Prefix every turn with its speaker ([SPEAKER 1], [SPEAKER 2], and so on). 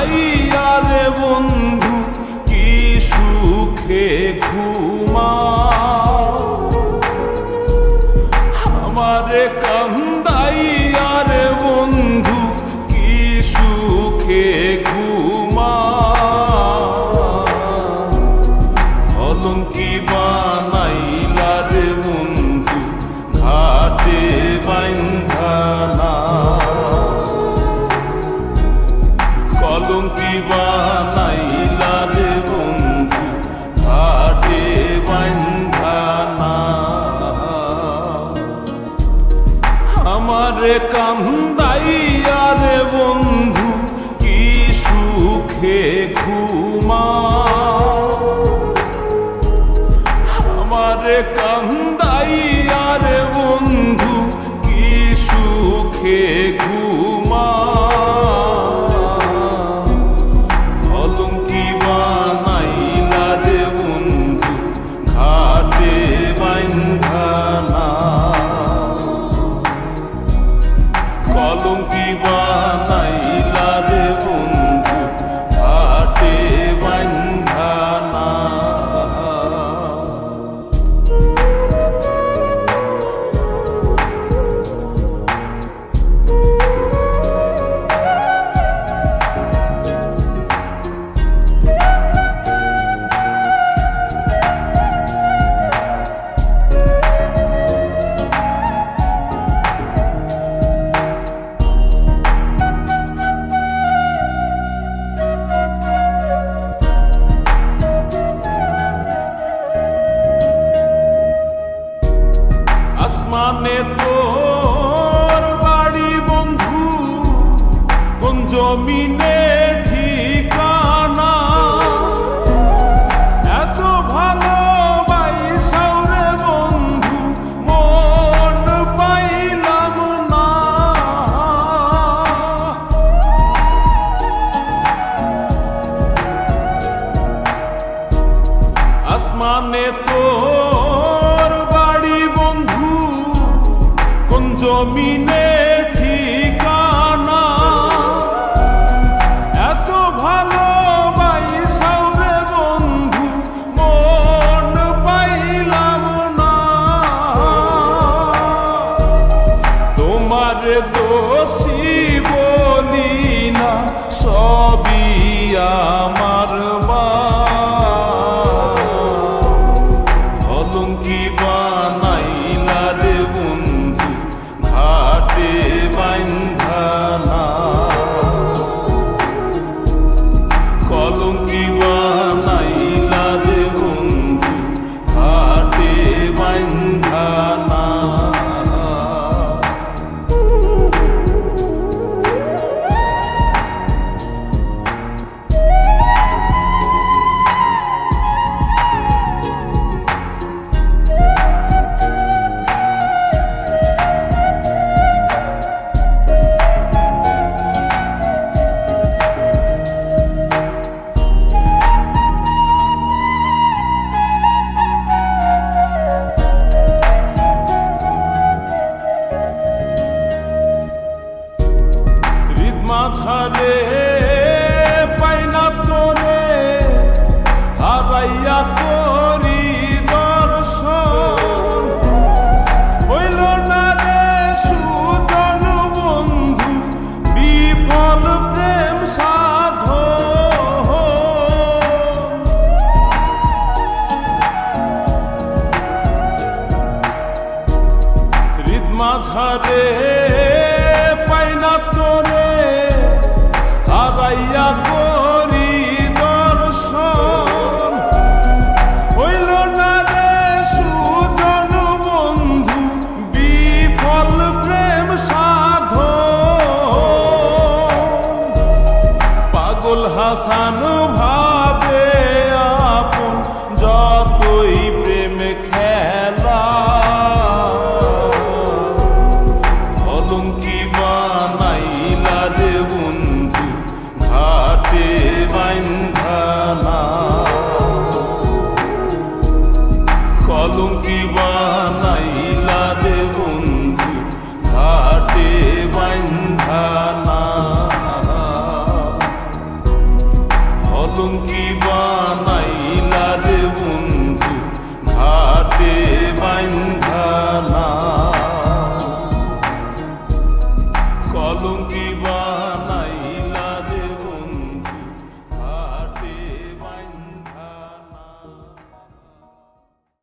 [SPEAKER 1] কান্দাইয়া রে বন্ধু কি সুখে ঘুমাও, আমারে কান্দাইয়া রে বন্ধু কি সুখে ঘুমাও। কলঙ্কি বানাইলা রে বন্ধু ঘাটে বান্ধা না, কলঙ্কি বানাইলা রে বন্ধু ঘাটে বান্ধা না। আমারে কান্দাইয়া রে বন্ধু কি সুখে ঘুমাও, আমারে কান্দাইয়া রে বন্ধু কি সুখে ঘুমাও। কলঙ্কি বানাইলা রে বন্ধু ঘাটে বান্ধা না, কলঙ্কি বানাইলা রে বন্ধু ঘাটে বান্ধা না। আসমানে তোর বাড়ি বন্ধু, কোন জমিনে ঠিকানা, এত ভালোবাসাও রে বন্ধু মন পাইলাম না। আসমানে তোর বাড়ি বন্ধু, কোন জমিনে ঠিকানা, এত ভালোবাসাও রে বন্ধু মন পাইলাম না। তোমার দোষী বলি না, সবই আমার কলঙ্কি বানাইলা রে বন্ধু ঘাটে বান্ধা না, কলঙ্কি বানাইলা রে বন্ধু ঘাটে বান্ধা না। মাঝারে পাই না তোরে, হারাইয়া করি দর্শন, হইল না রে সুজন বন্ধু বিফল প্রেম সাধন। হৃদ মাঝারে পাই না তোরে, হারাইয়া করি দর্শন, হইল না রে সুজন বন্ধু বিফল প্রেম সাধন। পাগল হাসান ভাই